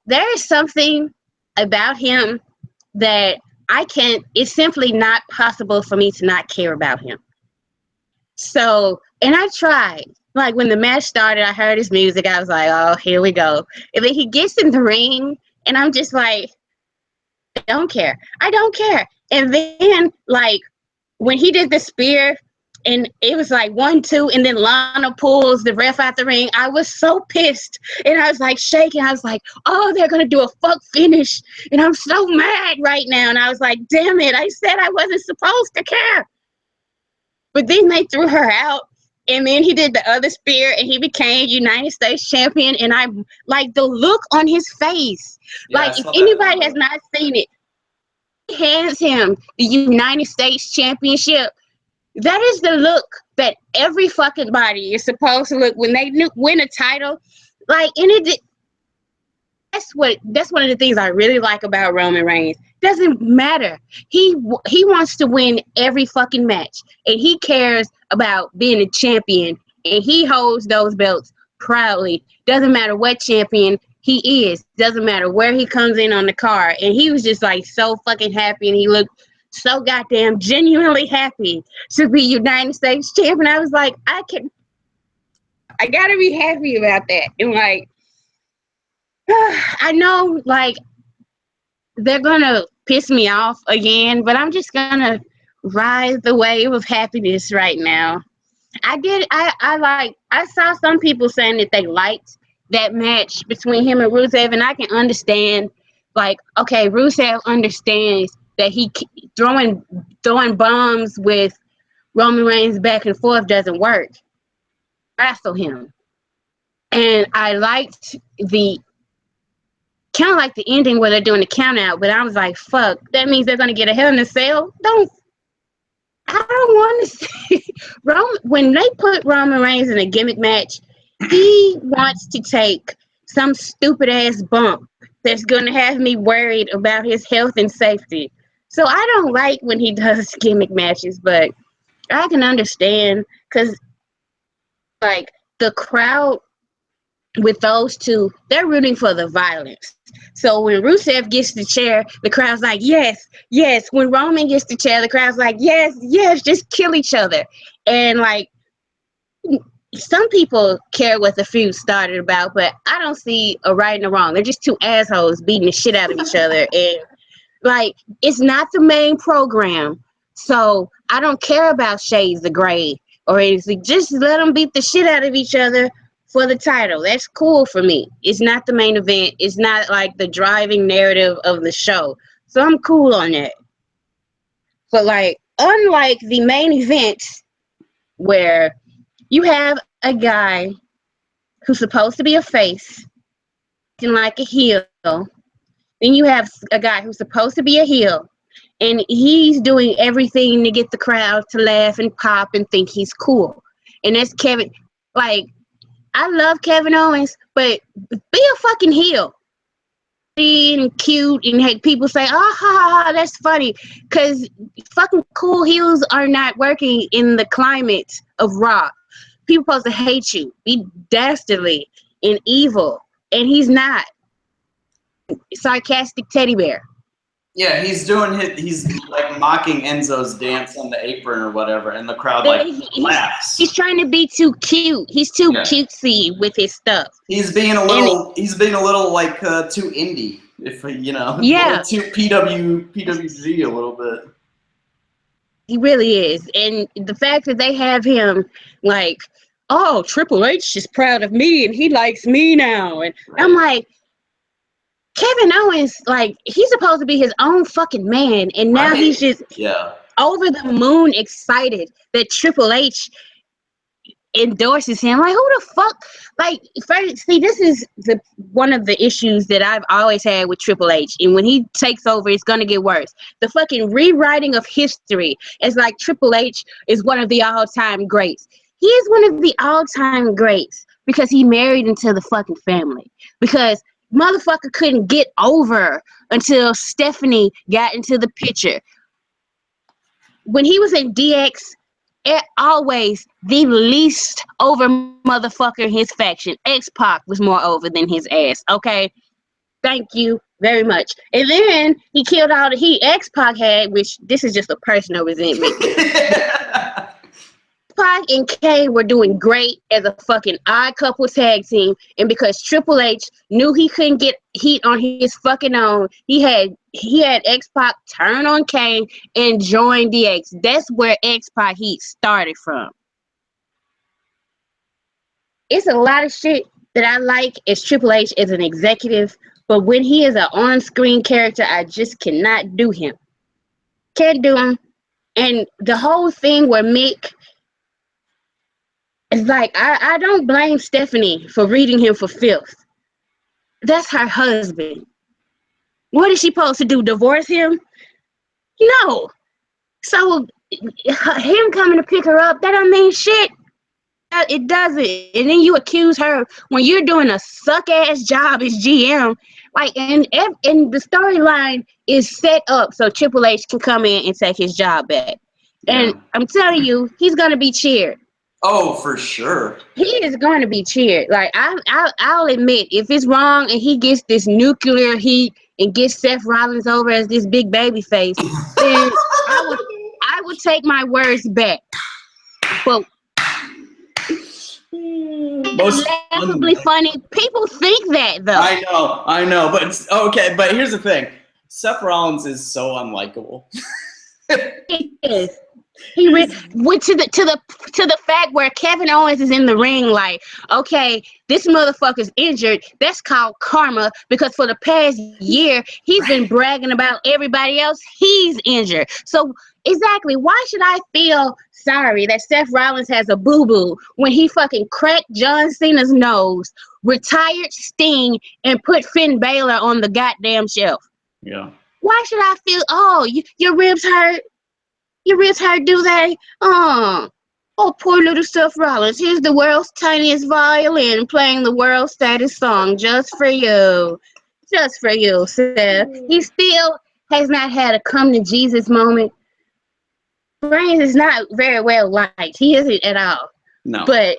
there is something about him that it's simply not possible for me to not care about him. So, and I tried. Like when the match started, I heard his music. I was like, oh, here we go. And then he gets in the ring and I'm just like, I don't care. And then like when he did the spear, and it was like 1, 2, and then Lana pulls the ref out the ring. I was so pissed. And I was like shaking. I was like, oh, they're going to do a fuck finish. And I'm so mad right now. And I was like, damn it. I said I wasn't supposed to care. But then they threw her out. And then he did the other spear and he became United States champion. And I like the look on his face. Yeah, like if anybody has not seen it, he hands him the United States championship. That is the look that every fucking body is supposed to look when they win a title. Like, and that's one of the things I really like about Roman Reigns. Doesn't matter. He wants to win every fucking match, and he cares about being a champion, and he holds those belts proudly. Doesn't matter what champion he is. Doesn't matter where he comes in on the card. And he was just like so fucking happy, and he looked so goddamn genuinely happy to be United States champion. I was like, I gotta be happy about that. And like, I know like they're gonna piss me off again, but I'm just gonna ride the wave of happiness right now. I saw some people saying that they liked that match between him and Rusev, and I can understand, like, okay, Rusev understands that he throwing bombs with Roman Reigns back and forth doesn't work. Wrestle him. And I liked the ending where they're doing the count out, but I was like, fuck, that means they're gonna get a Hell in a Cell? I don't want to see when they put Roman Reigns in a gimmick match, he wants to take some stupid ass bump that's gonna have me worried about his health and safety. So I don't like when he does gimmick matches, but I can understand because, like, the crowd with those two, they're rooting for the violence. So when Rusev gets the chair, the crowd's like, yes, yes. When Roman gets the chair, the crowd's like, yes, yes, just kill each other. And, like, some people care what the feud started about, but I don't see a right and a wrong. They're just two assholes beating the shit out of each other. And, like, it's not the main program. So I don't care about shades of gray or anything. Just let them beat the shit out of each other for the title. That's cool for me. It's not the main event. It's not like the driving narrative of the show. So I'm cool on that. But, like, unlike the main event where you have a guy who's supposed to be a face acting like a heel, then you have a guy who's supposed to be a heel, and he's doing everything to get the crowd to laugh and pop and think he's cool. And that's Kevin. Like, I love Kevin Owens, but be a fucking heel. And cute, and people say, oh, ha, ha, ha, that's funny. Because fucking cool heels are not working in the climate of Raw. People supposed to hate you, be dastardly and evil. And he's not. Sarcastic teddy bear. Yeah, he's doing he's like mocking Enzo's dance on the apron or whatever, and the crowd like laughs. He's trying to be too cute. He's too cutesy with his stuff. He's being a little like too indie, if you know. Yeah. Too PWG a little bit. He really is, and the fact that they have him like, oh, Triple H is proud of me and he likes me now, and I'm like, Kevin Owens, like, he's supposed to be his own fucking man, and now he's just over the moon excited that Triple H endorses him. Like, who the fuck? Like, first, see, this is one of the issues that I've always had with Triple H, and when he takes over, it's gonna get worse. The fucking rewriting of history is like Triple H is one of the all-time greats. He is one of the all-time greats because he married into the fucking family. Because motherfucker couldn't get over until Stephanie got into the picture. When he was in DX, always the least over motherfucker in his faction. X-Pac was more over than his ass. Okay, thank you very much. And then he killed all the heat X-Pac had, which this is just a personal resentment. Pac and Kane were doing great as a fucking odd couple tag team, and because Triple H knew he couldn't get heat on his fucking own, he had X-Pac turn on Kane and join DX. That's where X-Pac heat started from. It's a lot of shit that I like as Triple H as an executive, but when he is an on-screen character, I just cannot do him. Can't do him. And the whole thing where Mick, it's like, I don't blame Stephanie for reading him for filth. That's her husband. What is she supposed to do, divorce him? No. So him coming to pick her up, that don't mean shit. It doesn't. And then you accuse her when you're doing a suck-ass job as GM. Like, and the storyline is set up so Triple H can come in and take his job back. And I'm telling you, he's going to be cheered. Oh, for sure. He is going to be cheered. Like, I'll admit, if it's wrong and he gets this nuclear heat and gets Seth Rollins over as this big baby face, then I would take my words back. But most laughably funny. People think that, though. I know. But it's okay. But here's the thing: Seth Rollins is so unlikable. He is. He went to the fact where Kevin Owens is in the ring like, okay, this motherfucker's injured. That's called karma, because for the past year he's been bragging about everybody else he's injured. So exactly, why should I feel sorry that Seth Rollins has a boo-boo when he fucking cracked John Cena's nose, retired Sting, and put Finn Balor on the goddamn shelf? Yeah. Why should I feel, oh, your ribs hurt? Your ribs hurt, do they? Oh, poor little Seth Rollins. Here's the world's tiniest violin playing the world's saddest song just for you. Just for you, Seth. He still has not had a come to Jesus moment. Reigns is not very well liked. He isn't at all. No. But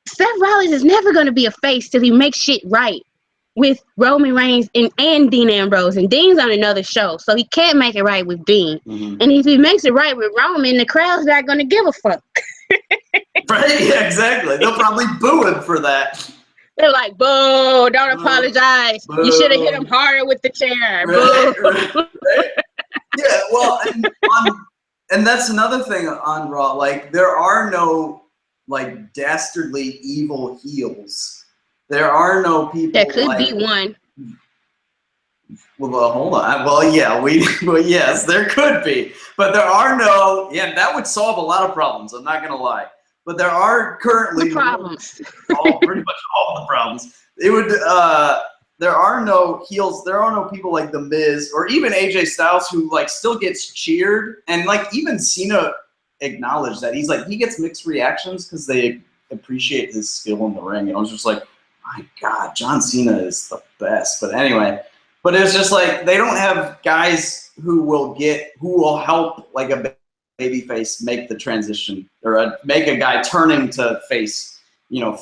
Seth Rollins is never going to be a face till he makes shit right with Roman Reigns and Dean Ambrose. And Dean's on another show, so he can't make it right with Dean. Mm-hmm. And if he makes it right with Roman, the crowd's not going to give a fuck. Right? Yeah, exactly. They'll probably boo him for that. They're like, boo, don't apologize. Boo. You should have hit him harder with the chair. Right, right. Yeah, well, and that's another thing on Raw. Like, there are no, like, dastardly evil heels. There are no people. There could be one. Well, hold on. Well, yeah, yes, there could be, but there are no. Yeah, that would solve a lot of problems. I'm not gonna lie, but there are currently problems. Pretty much all the problems. It would. There are no heels. There are no people like The Miz or even AJ Styles who like still gets cheered, and like even Cena acknowledged that he gets mixed reactions because they appreciate his skill in the ring. And I was just like, my God, John Cena is the best. But anyway, but it's just like they don't have guys who will help like a babyface make the transition, or make a guy turning to face,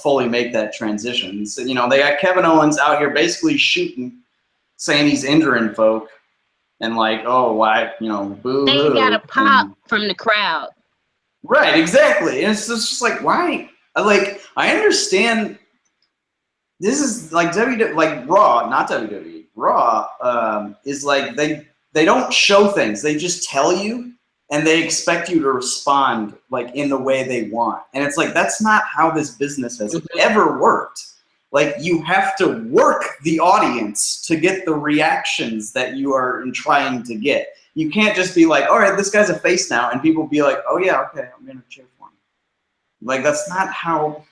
fully make that transition. So, they got Kevin Owens out here basically shooting saying he's injuring folk and like, oh, why, boo hoo. They got a pop from the crowd. Right, exactly. And it's just like, why? Like, I understand. This is like Raw, not WWE. Raw is like they don't show things. They just tell you, and they expect you to respond like in the way they want. And it's like that's not how this business has ever worked. Like you have to work the audience to get the reactions that you are trying to get. You can't just be like, all right, this guy's a face now, and people be like, oh yeah, okay, I'm gonna cheer for him. Like that's not how.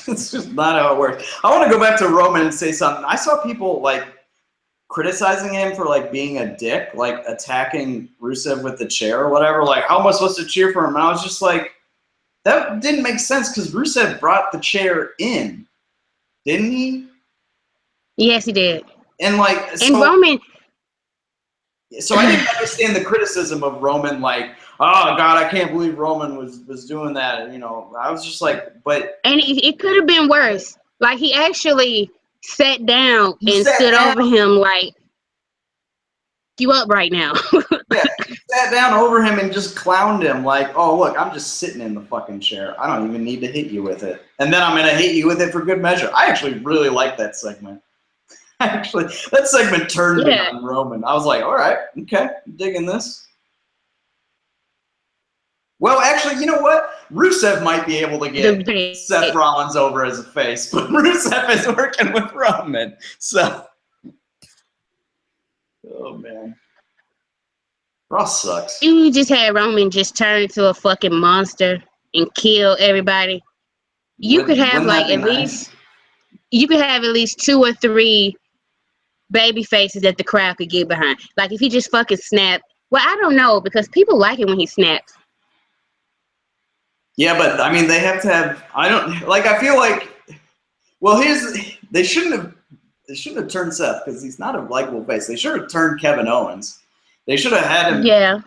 It's just not how it works. I want to go back to Roman and say something. I saw people like criticizing him for like being a dick, like attacking Rusev with the chair or whatever. Like, how am I supposed to cheer for him? And I was just like, that didn't make sense because Rusev brought the chair in, didn't he? Yes, he did. And like, and Roman. So I didn't understand the criticism of Roman, like, oh God, I can't believe Roman was doing that. I was just like, but. And it could have been worse. Like he actually sat down and stood over him like, you up right now. Yeah, he sat down over him and just clowned him like, oh, look, I'm just sitting in the fucking chair. I don't even need to hit you with it. And then I'm going to hit you with it for good measure. I actually really like that segment. Actually, that segment turned me on Roman. I was like, all right, okay, I'm digging this. Well, actually, you know what? Rusev might be able to get Seth Rollins over as a face, but Rusev is working with Roman. So, oh, man. Raw sucks. You just had Roman just turn into a fucking monster and kill everybody. You could have like at least 2 or 3 baby faces that the crowd could get behind. Like if he just fucking snapped. Well, I don't know because people like it when he snaps. Yeah, but I mean they have to have. I feel like. Well, they shouldn't have turned Seth because he's not a likable face. They should have turned Kevin Owens. They should have had him. Yeah.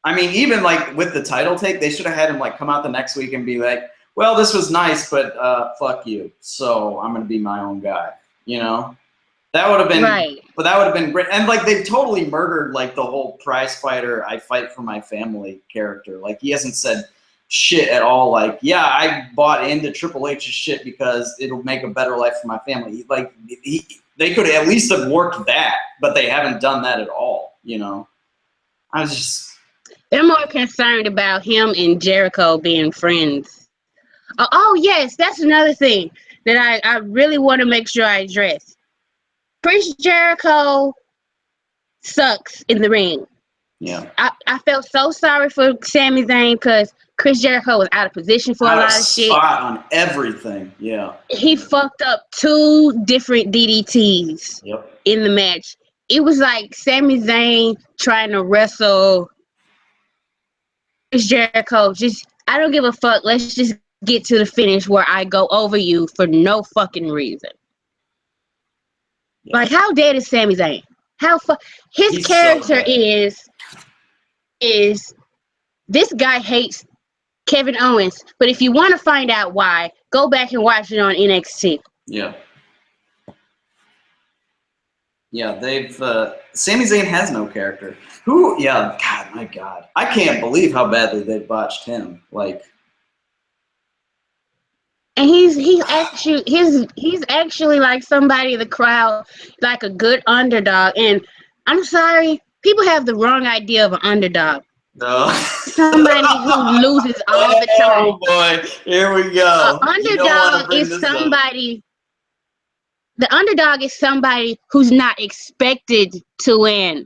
I mean, even like with the title take, they should have had him like come out the next week and be like, "Well, this was nice, but fuck you. So I'm gonna be my own guy." That would have been right. But that would have been great. And like they've totally murdered like the whole prize fighter, I fight for my family character. Like he hasn't said shit at all. Like, yeah, I bought into Triple H's shit because it'll make a better life for my family. Like they could at least have worked that, but they haven't done that at all. I was just. They're more concerned about him and Jericho being friends. Oh yes, that's another thing that I really want to make sure I address. Chris Jericho sucks in the ring. Yeah. I felt so sorry for Sami Zayn because Chris Jericho was out of position for a lot of shit. Spot on everything. Yeah. He fucked up 2 different DDTs in the match. It was like Sami Zayn trying to wrestle Chris Jericho. I don't give a fuck. Let's just get to the finish where I go over you for no fucking reason. Like, how dead is Sami Zayn? His character is this guy hates Kevin Owens, but if you want to find out why, go back and watch it on NXT. Yeah. Yeah, Sami Zayn has no character. God, my God. I can't believe how badly they botched him. Like. And he's actually like somebody in the crowd, like a good underdog. And I'm sorry, people have the wrong idea of an underdog. No. Somebody who loses all the time. Oh boy, here we go. An underdog is somebody. The underdog is somebody who's not expected to win.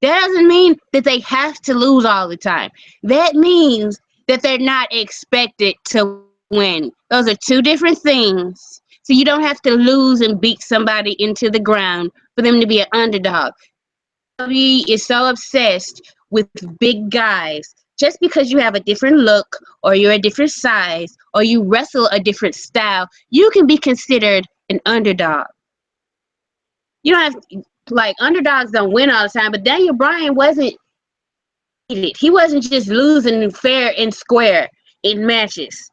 That doesn't mean that they have to lose all the time. That means that they're not expected to win. Those are 2 different things. So you don't have to lose and beat somebody into the ground for them to be an underdog. WWE is so obsessed with big guys. Just because you have a different look or you're a different size or you wrestle a different style, you can be considered an underdog. You don't have like underdogs don't win all the time, but Daniel Bryan wasn't. He wasn't just losing fair and square in matches.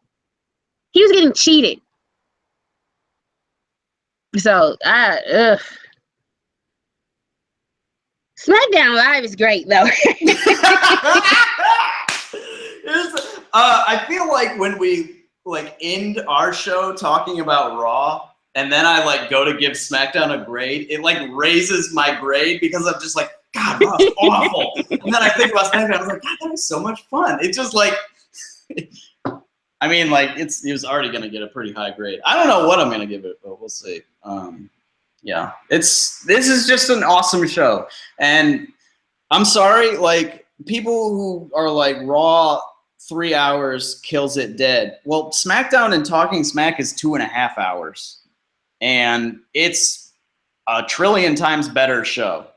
He was getting cheated. So SmackDown Live is great though. I feel like when we like end our show talking about Raw, and then I like go to give SmackDown a grade, it like raises my grade because I'm just like, God, that was awful. And then I think about SmackDown, I was like, God, that was so much fun. It's just like, I mean, like it was already gonna get a pretty high grade. I don't know what I'm gonna give it, but we'll see. Yeah, this is just an awesome show, and I'm sorry, like people who are like Raw 3 hours kills it dead. Well, SmackDown and Talking Smack is 2.5 hours, and it's a trillion times better show.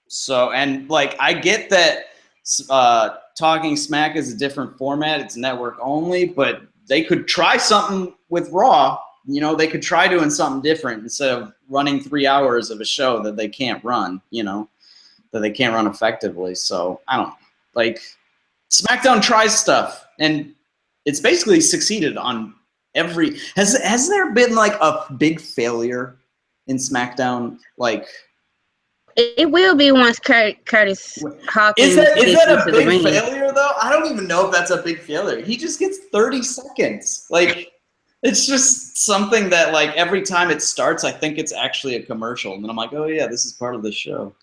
So, and like I get that Talking Smack is a different format; it's network only, but they could try something with Raw. You know, they could try doing something different instead of running 3 hours of a show that they can't run. You know, that they can't run effectively. So I don't know. Like SmackDown tries stuff, and it's basically succeeded on every. Has there been like a big failure in SmackDown? Like it will be once Curtis Hawkins is that gets a into the big ring. failure though? I don't even know if that's a big failure. He just gets 30 seconds. Like it's just something that like every time it starts, I think it's actually a commercial, and then I'm like, oh yeah, this is part of the show.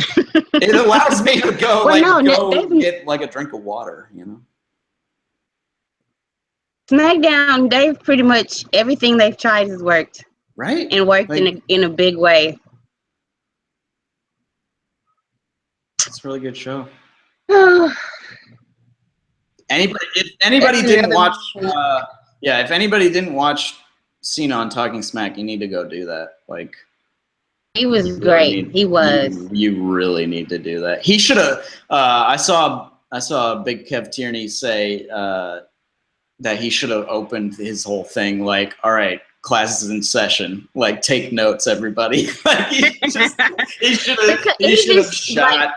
It allows me to go get like a drink of water, you know. SmackDown, they've pretty much everything they've tried has worked, right? And worked like, in a big way. It's a really good show. If anybody didn't watch, if anybody didn't watch Cena on Talking Smack, you need to go do that. Like. He was great. He was. You really need to do that. He should have. I saw Big Kev Tierney say that he should have opened his whole thing like, "All right, class is in session. Like, take notes, everybody." Like, he should have shot. Like,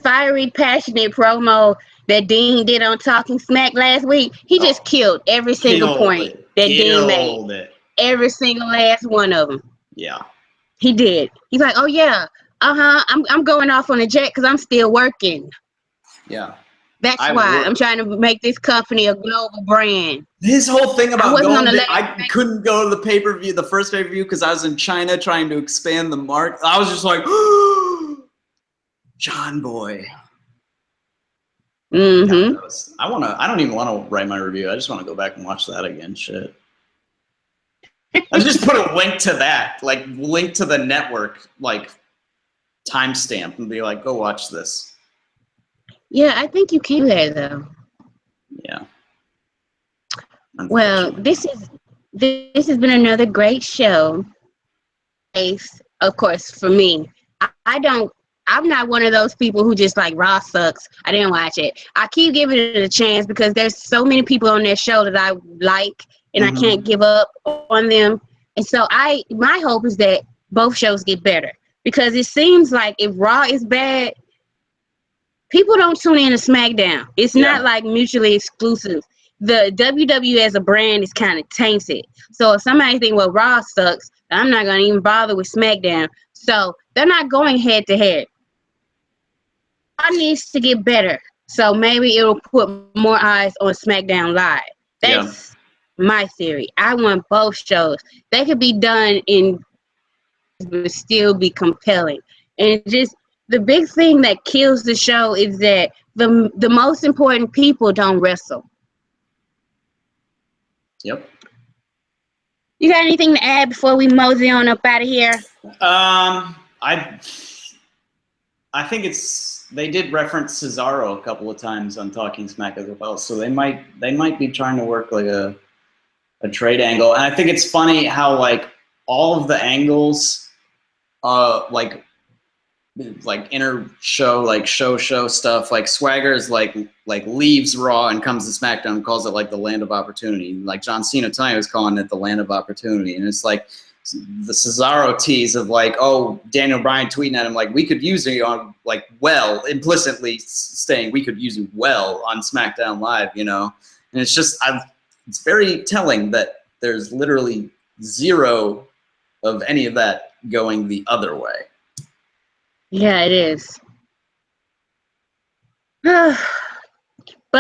fiery, passionate promo that Dean did on Talking Smack last week. He just killed every single point that Dean made. Every single last one of them. Yeah. He did. He's like, oh yeah, I'm going off on a jet because I'm still working. Yeah. That's why I'm trying to make this company a global brand. His whole thing about I couldn't go to the pay-per-view, the first pay-per-view, because I was in China trying to expand the market. I was just like, John Boy. Mm-hmm. God, I don't even want to write my review. I just want to go back and watch that again. Shit. I just put a link to that, like link to the network, like timestamp, and be like, go watch this. Yeah, I think you can do that though. Yeah. Well, this has been another great show. Of course, for me, I'm not one of those people who just like Raw sucks. I didn't watch it. I keep giving it a chance because there's so many people on this show that I like. And I can't give up on them. And so my hope is that both shows get better. Because it seems like if Raw is bad, people don't tune in to SmackDown. It's not like mutually exclusive. The WWE as a brand is kind of tainted. So if somebody thinks, well, Raw sucks, I'm not going to even bother with SmackDown. So they're not going head to head. Raw needs to get better. So maybe it'll put more eyes on SmackDown Live. That's my theory. I want both shows. They could be done but still be compelling. And just the big thing that kills the show is that the most important people don't wrestle. Yep. You got anything to add before we mosey on up out of here? I think they did reference Cesaro a couple of times on Talking Smack as well, so they might be trying to work like a trade angle. And I think it's funny how like all of the angles like inner show, like show stuff, like Swagger's like leaves Raw and comes to SmackDown and calls it like the land of opportunity. Like John Cena tonight was calling it the land of opportunity. And it's like the Cesaro tease of like, oh, Daniel Bryan tweeting at him like, we could use you on like implicitly saying we could use you well on SmackDown Live, you know. And it's just it's very telling that there's literally zero of any of that going the other way. Yeah, it is. But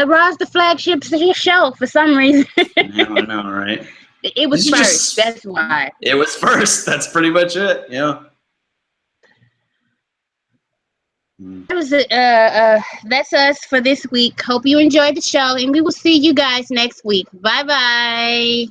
Raw's the flagship show for some reason. I know, right? It was first. That's why. It was first. That's pretty much it. Yeah. That was that's us for this week. Hope you enjoyed the show, and we will see you guys next week. Bye bye.